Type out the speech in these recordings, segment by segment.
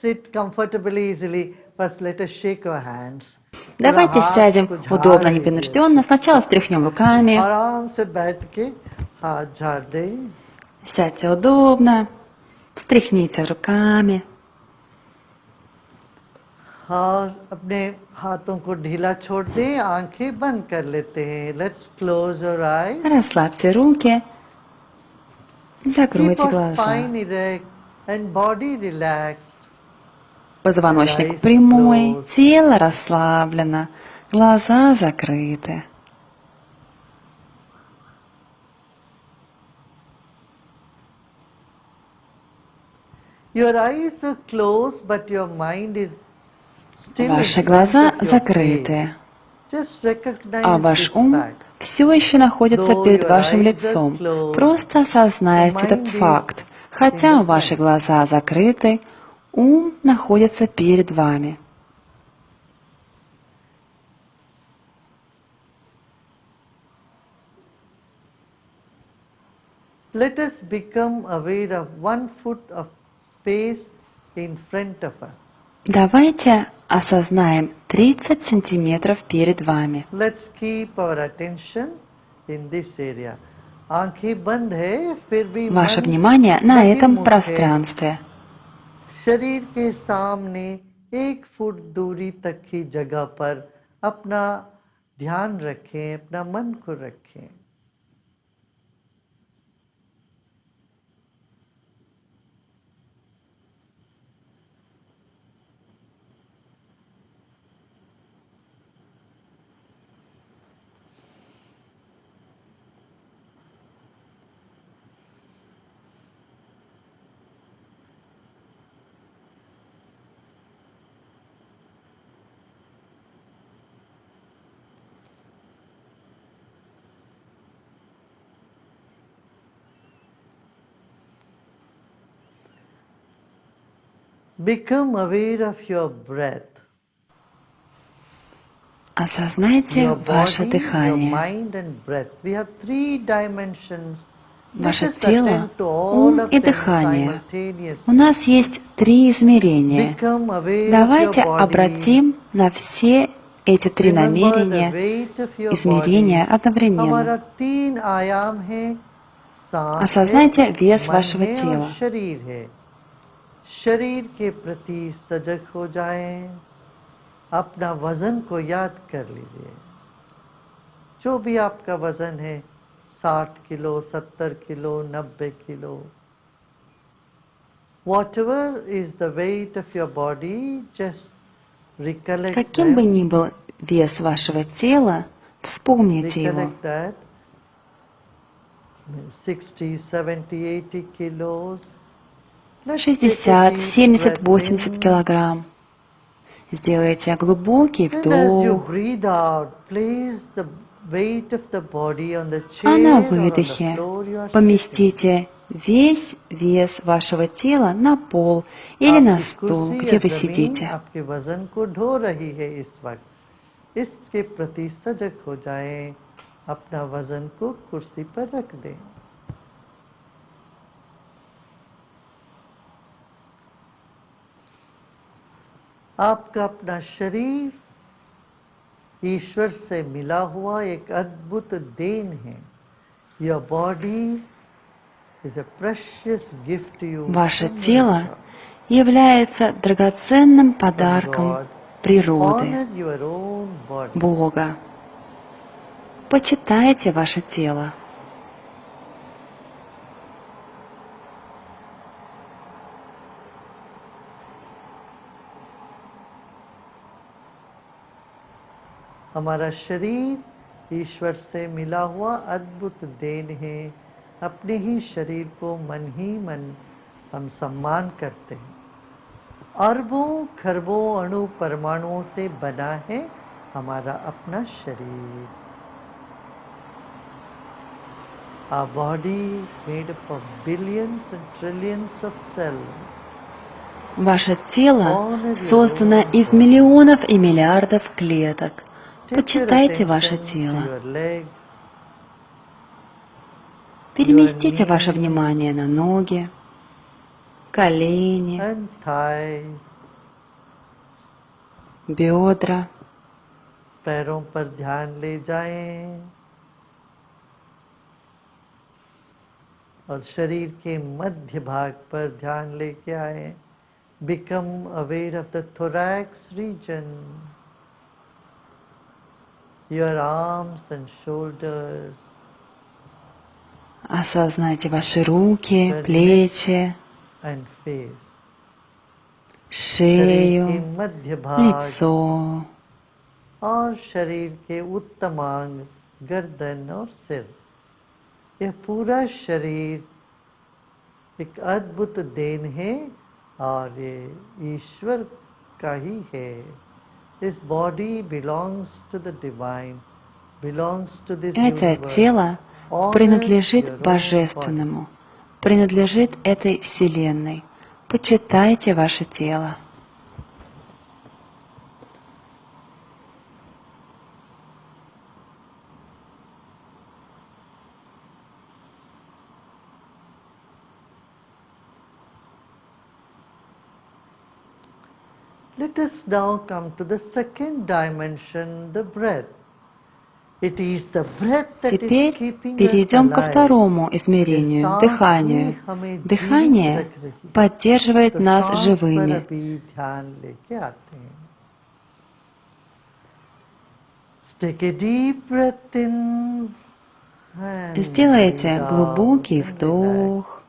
sit comfortably, easily. First, let us shake our hands. थोड़ा Давайте हाथ сядем को झाड़ удобно, लीजिए अच्छे непринужденно. Сначала से. встряхнем руками. आराम से बैठ के हाथ झाड़ दें. Сядьте удобно. Встряхните руками. और अपने हाथों को ढीला छोड़ दें, आंखें बंद कर लेते हैं. Let's close our eyes. Расслабьте руки. Keep Закройте our глаза. spine erect and body relaxed. And Позвоночник eyes прямой, closed. тело расслаблено, глаза закрыты. Your eyes are closed, but your mind is still in Ваши front глаза of your face. закрыты, Just а recognize ваш this ум fact. все еще находится Though перед your вашим eyes are лицом. closed, Просто the осознайте этот mind is факт. in the Хотя ваши front. глаза закрыты, ум находится перед вами. Let us become aware of 1 foot of space in front of us. Давайте осознаем 30 сантиметров перед вами. Let's keep our attention in this area. आंखें बंद है, फिर भी Ваше मन внимание на этом बहिर्मुख है. пространстве. शरीर के सामने 1 फुट दूरी तक की जगह पर अपना ध्यान रखें, अपना मन को रखें. Become aware of your breath. Осознайте Your ваше body, your дыхание. mind and breath. We have 3 dimensions. Let Ваше us тело, attend to all ум of и them дыхание. У simultaneously. нас есть 3 измерения. Become aware of your Давайте body. обратим на все эти 3 Remember the намерения, weight of your измерения body. одновременно. हमारा 3 आयाम है. सांस है, Осознайте вес मन вашего है और тела. शरीर है. शरीर के प्रति सजग हो जाएं. अपना वजन को याद कर लीजिए. जो भी आपका वजन है, 60 किलो, 70 किलो, 90 kilo. Whatever is the weight of your body, just recollect Каким бы ни them. был вес вашего тела, вспомните его. Recollect that 60, 70, 80 kilos. Let's take a 60, deep 70, breath 80 in. килограмм. Сделайте глубокий And as you вдох, breathe out, place the weight of the body on the а на chair or on the выдохе floor you are sitting. поместите весь вес вашего тела на пол или на आपकी стул, कुर्सी где या вы जमीन сидите. आपके वजन को ढो रही है इस वक्त. इसके प्रति सजग हो जाएं. अपना वजन को कुर्सी पर रख दें. आपका अपना शरीर ईश्वर से मिला हुआ एक अद्भुत देन है. Your body is a precious gift to you Ваше from тело nature, является драгоценным from подарком God. природы, Honor your own body. Бога. Почитайте ваше тело. हमारा शरीर ईश्वर से मिला हुआ अद्भुत देन है. अपने ही शरीर को मन ही मन हम सम्मान करते हैं. अरबों खरबों अणु परमाणुओं से बना है हमारा अपना शरीर. Our body is made up of billions and trillions of cells. Ваше тело создано из миллионов и миллиардов клеток. Take your Почитайте ваше attention to тело. your legs, your Переместите ваше knees, внимание на ноги, колени, and thighs. бедра, पैरों पर ध्यान ले जाएं और शरीर के मध्य भाग पर ध्यान लेके आए. Become aware of the thorax region, your arms and shoulders, осознайте ваши руки, your neck плечи, and face. शरीर के шею, मध्य भाग лицо, और शरीर के उत्तमांग गर्दन और सिर. यह पूरा शरीर एक अद्भुत देन है और ये ईश्वर का ही है. This body belongs to the divine, belongs to this это universe. тело Honor принадлежит your own body. Божественному, принадлежит этой Вселенной. Почитайте ваше тело. Let us now come to the second dimension, the breath. It is the breath that is Теперь keeping us перейдем ко alive. второму ये измерению, सांस дыханию. ही हमें जीवित Дыхание रख रही है. поддерживает तो нас सांस पर живыми. अभी ध्यान लेके आते हैं. Let's take a deep breath in and Сделайте breathe out глубокий and relax. вдох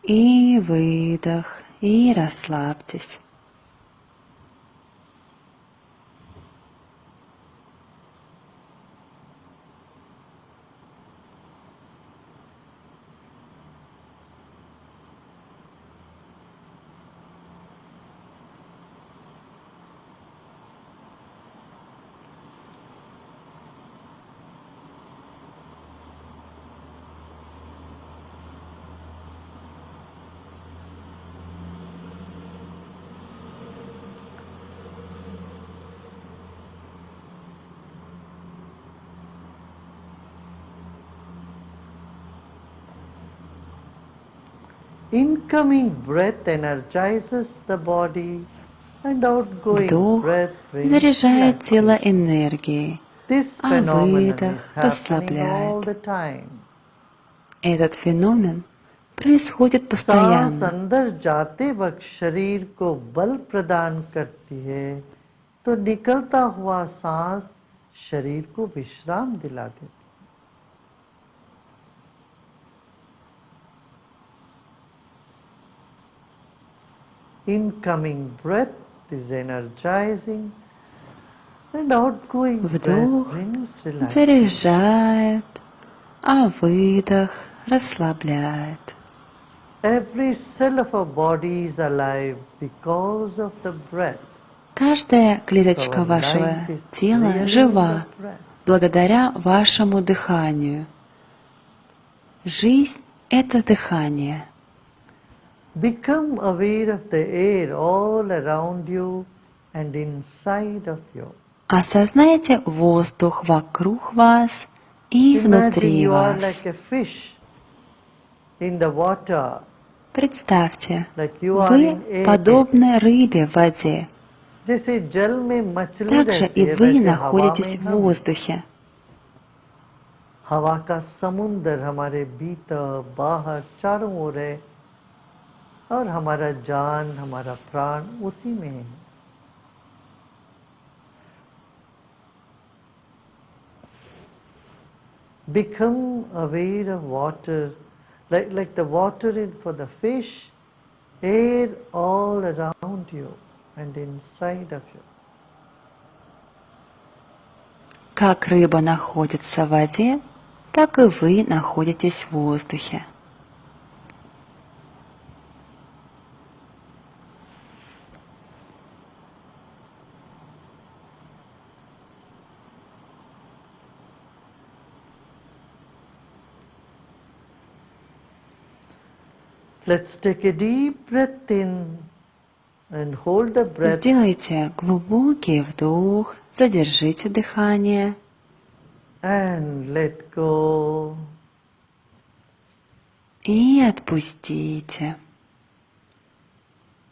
и выдох, и расслабьтесь. Incoming breath energizes the body and outgoing Вдох breath brings заряжает тело relaxation. энергией, This а phenomenon выдох is happening all расслабляет. the time. Этот феномен происходит सांस постоянно. अंदर जाते वक्त शरीर को बल प्रदान करती है, तो निकलता हुआ सांस शरीर को विश्राम दिला देती है. Incoming breath is energizing and outgoing breath Вдох brings relaxation. заряжает, а выдох расслабляет. Every cell of our body is alive because of the breath. Каждая So клеточка our вашего life is тела really in the жива breath. благодаря вашему дыханию. Жизнь – это дыхание. Become aware of the air all around you and inside of you. Осознайте воздух вокруг вас и Imagine внутри you are вас. like a fish in the water, Представьте, like you are вы in air. подобны рыбе в воде. जैसे जल में मछली Также रहती и है, вы वैसे हवा находитесь में в हम. воздухе. हवा का समुंदर हमारे भीतर बाहर चारों ओर है और हमारा जान, हमारा प्राण उसी में है. Become aware of water, like the water in for the fish, air all around you and inside of you. Как рыба находится в воде, так и вы находитесь в воздухе. Let's take a deep breath in and hold the breath Сделайте глубокий вдох, задержите дыхание and let go. и отпустите.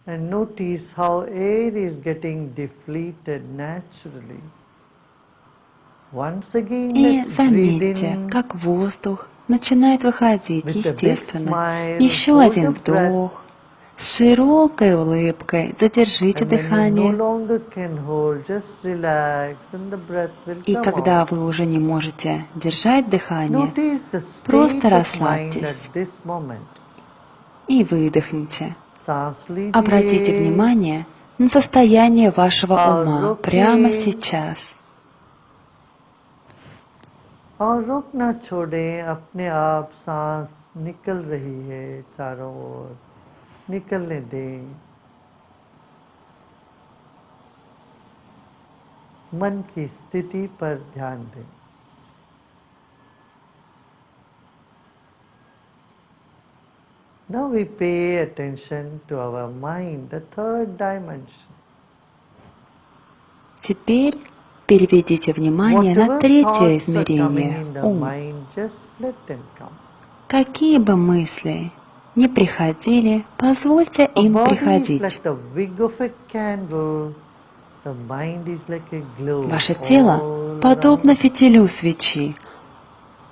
And notice how air is getting depleted naturally. Once again, И let's breathe заметьте, in как воздух начинает выходить with a big естественно. smile. Еще Hold the один breath. вдох. С широкой улыбкой задержите And when you no дыхание. longer can hold, just relax and the breath will И come когда out. вы уже не можете держать дыхание, Notice the просто state of mind at расслабьтесь this moment. и выдохните. सांस Обратите लीजिए внимание на состояние вашего और ума прямо रोकें сейчас. और रोकना छोड़ें. अपने आप सांस निकल रही है चारों ओर, निकलने दें. मन की स्थिति पर ध्यान दें. Now we pay attention to our mind, the third dimension. Теперь переведите внимание на Whatever третье thoughts are coming измерение in – the ум. mind, just let them come. Какие бы мысли ни приходили, позвольте A им body is приходить. like the wick of a candle. The mind is like a glow Ваше тело all подобно around. фитилю свечи,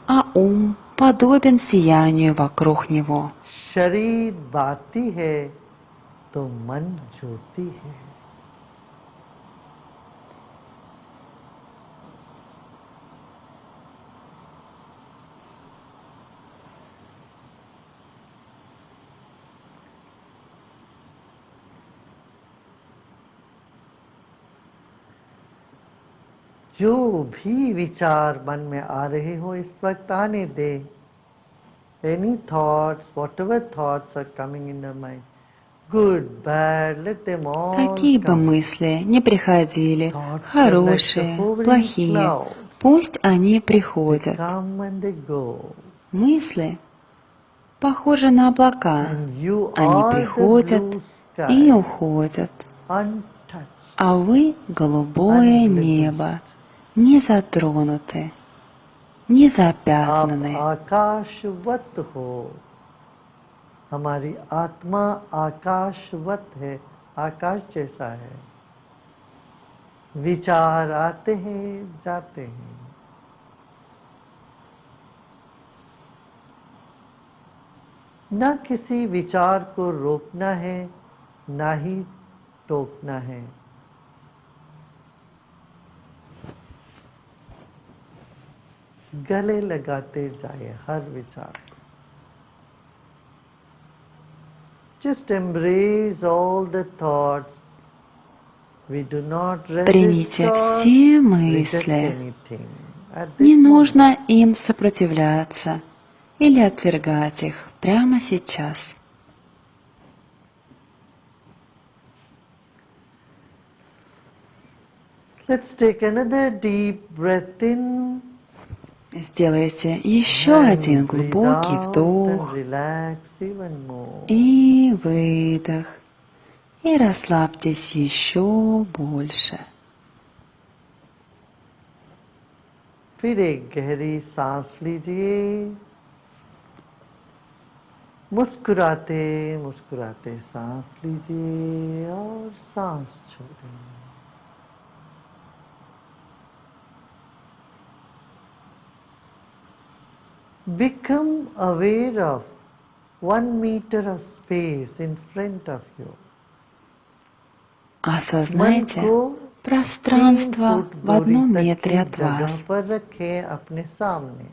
а ум подобен сиянию вокруг него. शरीर बाती है तो मन ज्योति है. जो भी विचार मन में आ रहे हो इस वक्त आने दे. Any thoughts, whatever thoughts are coming in the mind, good, bad, let them all Какие бы come. мысли ни приходили, Thoughts are like the хорошие, hovering плохие, clouds. пусть они They приходят. come and they go. Мысли похожи на облака. And you Они are the приходят blue и sky, уходят. untouched, А вы — голубое небо, не затронуты, не आप запятнаны. आकाशवत हो. हमारी आत्मा आकाशवत है, आकाश जैसा है. विचार आते हैं जाते हैं. न किसी विचार को रोकना है, ना ही टोकना है. गले लगाते जाए हर विचार को. Just embrace all the thoughts. We do not resist Примите or все reject мысли. anything at Не this moment. нужно им сопротивляться или отвергать их прямо сейчас. Let's take another deep breath in. Сделайте еще один And breathe глубокий out and вдох relax even more. и выдох. И расслабьтесь еще больше. फिर एक गहरी सांस लीजिए. मुस्कुराते मुस्कुराते सांस लीजिए और सांस छोड़ें. Become aware of 1 meter of space in front of you. मन Осознайте को 3 пространство फुट в 1 दूरी तक метре की от जगह вас. पर रखें अपने सामने.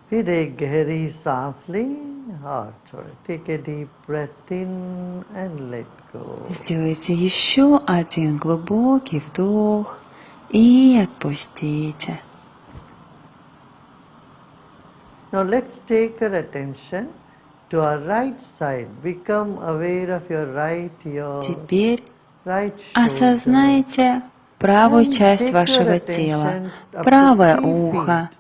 फिर एक गहरी सांस लें और छोड़ें. Take a deep breath in and let go. Сделайте еще один глубокий вдох и отпустите. Now let's take our attention to our right side. Become aware of your right ear, Теперь right shoulder. осознайте правую And часть take your вашего тела, attention up to правое 3 ухо, feet.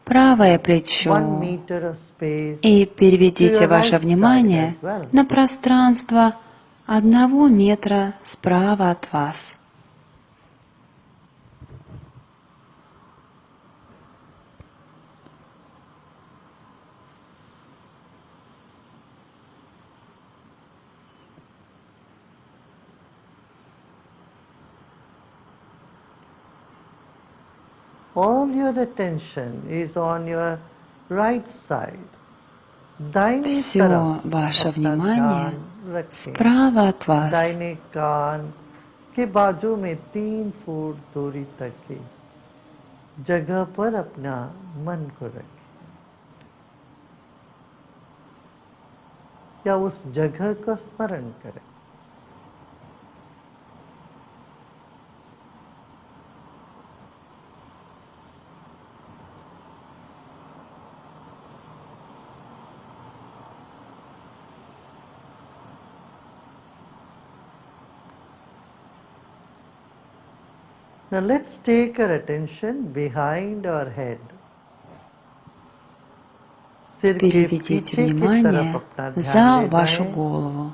правое 1 плечо meter of space и to переведите your ваше right side внимание as well. на пространство 1 метра справа от вас. All your attention is on your right side. दाहिनी Все तरफ ваше अपना внимание ध्यान रखें। справа от вас. दाहिने कान के बाजू में 3 फुट दूरी तक की जगह पर अपना मन को रखें या उस जगह का स्मरण करें। Now let's take our attention behind our head. सिर के Переведите पीछे की तरफ внимание अपना ध्यान за ले вашу जाएं। голову.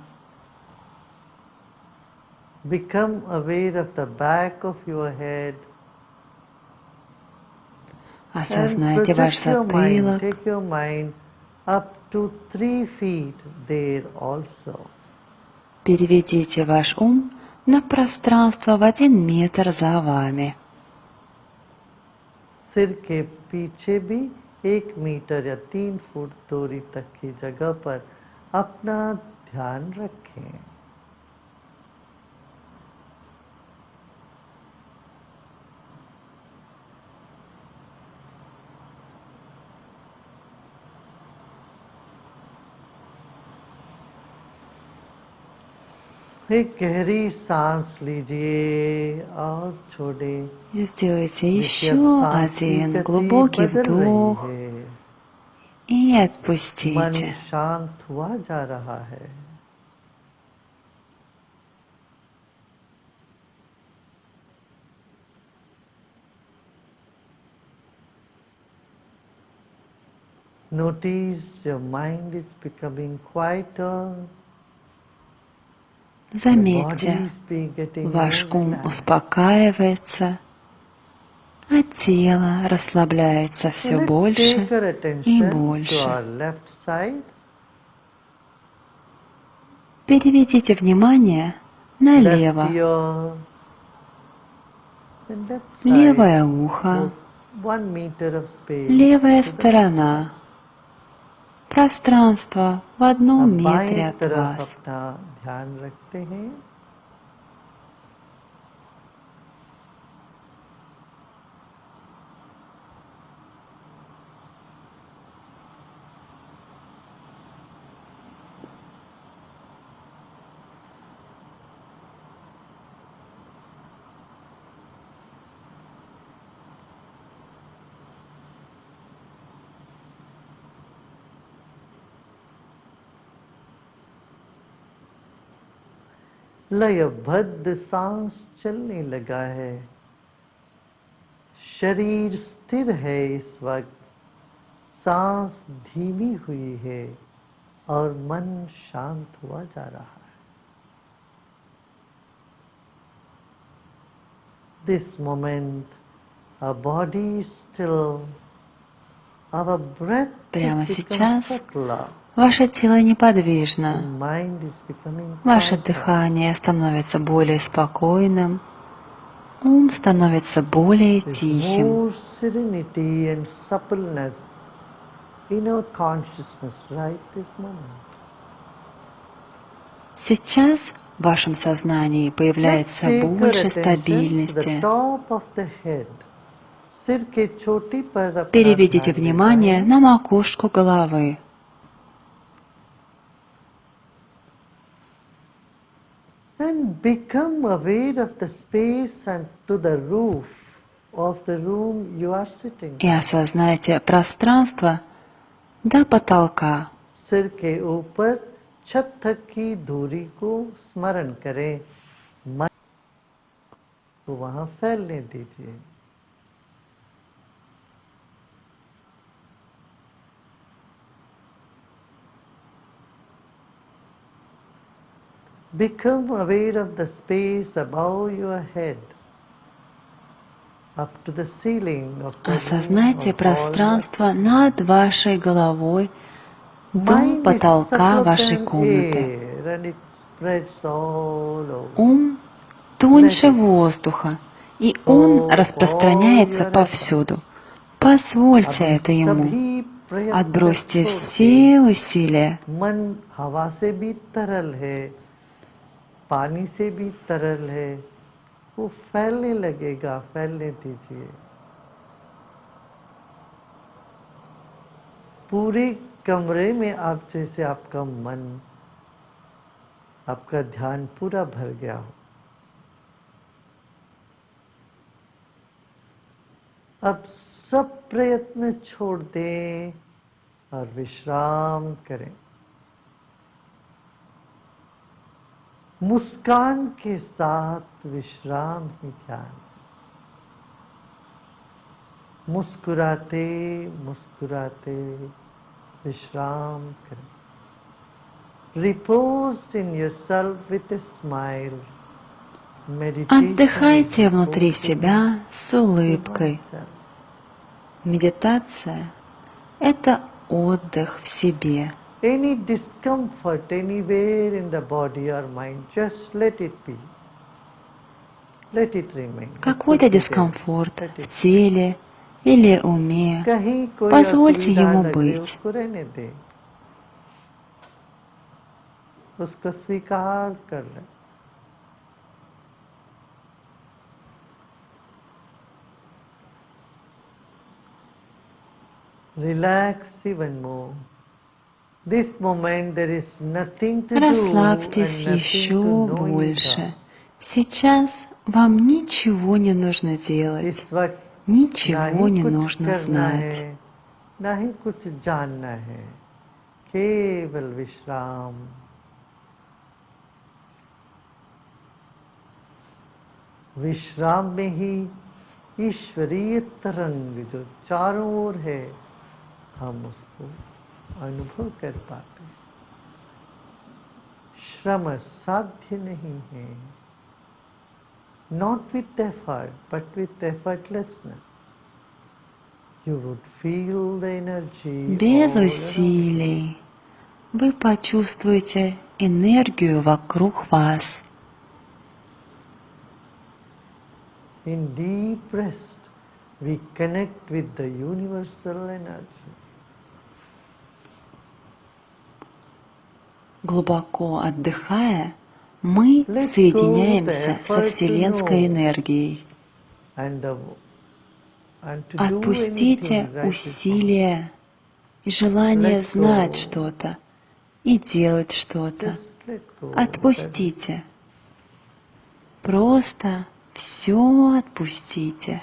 Become aware of the back of your head and Осознайте ваш project your mind, затылок. take your mind up to 3 feet there also. Переведите ваш ум на пространство в 1 метр за вами. सिर के पीछे भी 1 मीटर या 3 फुट दूरी तक की जगह पर अपना ध्यान रखें। एक गहरी सांस लीजिए और छोड़ें। И сделайте देखिए अब еще सांस की один गति глубокий बदल रही вдох है। и मन отпустите. शांत हुआ जा रहा है। Notice your mind is becoming quieter. Your body Заметьте, is getting ваш more ум relaxed. успокаивается, а тело расслабляется So все let's больше take our и attention to больше. our left side. Переведите внимание Left налево. ear and left side. Левое ухо, 1 meter of space левая to the left side. сторона, пространство в अब 1 метре बाएं от तरफ вас. अपना ध्यान रखते हैं। लयबद्ध सांस चलने लगा है। शरीर स्थिर है इस वक्त, सांस धीमी हुई है और मन शांत हुआ जा रहा है। This moment, our body is still, our breath has Прямо become сейчас subtler, ваше тело неподвижно, and mind is becoming ваше quieter. дыхание становится более спокойным, ум становится более There's тихим. more serenity and suppleness in our consciousness right this moment. Сейчас в вашем сознании Let's появляется take our больше attention to the стабильности. top of the head. सिर के चोटी पर अपना Переведите ध्यान ले внимание जाएं। на макушку головы. And become aware of the space and to the roof of the room you are sitting. И осознайте пространство до потолка. सिर के ऊपर छत तक की दूरी को स्मरण करें। मन को वहां फैलने दीजिए। Become aware of the space above your head, up to the ceiling of the room Осознайте or hall you are пространство sitting. над вашей головой до Mind is потолка subtler вашей than комнаты. air and it spreads all over. Ум Let тоньше it воздуха, и он of all распространяется your повсюду. efforts. Позвольте अब इन это ему. सभी प्रयत्न Отбросьте छोड़ के все усилия. मन हवा से भी तरल है, पानी से भी तरल है, वो फैलने लगेगा, फैलने दीजिए। पूरे कमरे में आप जैसे आपका मन, आपका ध्यान पूरा भर गया हो। अब सब प्रयत्न छोड़ दें और विश्राम करें। मुस्कान के साथ विश्राम ही ध्यान। मुस्कुराते मुस्कुराते विश्राम करें। Repose in yourself with a smile. Meditation is Отдыхайте внутри reposing себя с to улыбкой. oneself. Медитация – это отдых в себе. Any discomfort anywhere in the body or mind, just let it be. Let it remain. It Какой-то could be there. дискомфорт Let в it be. теле или уме. कहीं कोई Позвольте असुविधा ему लग रही быть. उसको रहने दे, उसको स्वीकार कर ले। Relax even more. This moment there is nothing to do and Расслабьтесь nothing to еще know in больше. God. Сейчас вам ничего не нужно делать, इस वक्त ना ничего ही не कुछ нужно करना है, знать. ना ही कुछ जानना है, केवल विश्राम। विश्राम में ही ईश्वरीय तरंग जो चारों ओर है, हम उसको अनुभव कर पाते हैं। श्रम साध्य नहीं है, not with effort, but with effortlessness. You would feel the energy Без all around you. усилий вы почувствуете энергию вокруг вас. In deep rest, we connect with the universal energy. Глубоко отдыхая, мы Let go the соединяемся со effort to Вселенской know энергией. and to do Отпустите anything right before. усилия и желание Let знать go. что-то и делать что-то. Just let go. Отпустите. Просто все отпустите.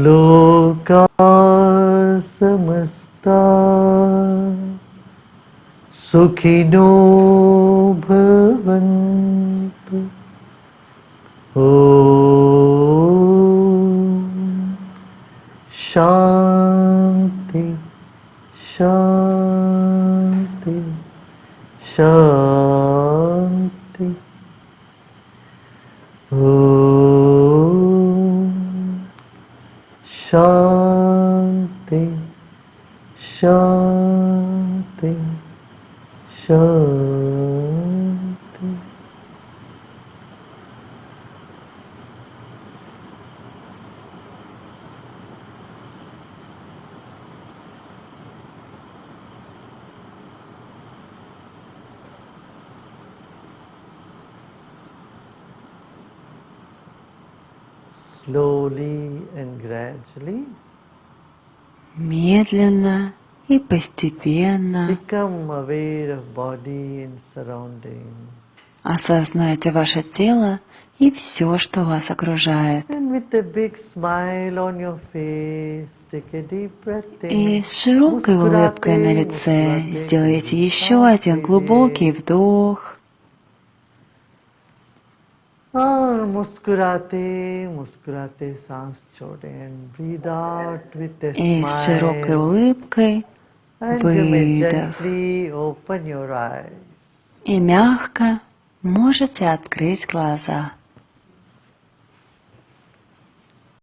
लोका समस्ता सुखिनो भवन्तु। शांति शांति शांति। शांति शांति शांति। Slowly and gradually Медленно и постепенно become aware of body and surrounding. Осознайте ваше тело и все, что вас окружает. And with a big smile on your face, take a deep breath И in. с широкой улыбкой на Muskurate, лице muskurate, сделайте गहरी еще सांस один глубокий लीजिए. вдох. और मुस्कुराते मुस्कुराते सांस छोड़ें. And breathe out with a И с широкой smile. улыбкой And you may выдох. gently open your eyes. И мягко можете открыть глаза.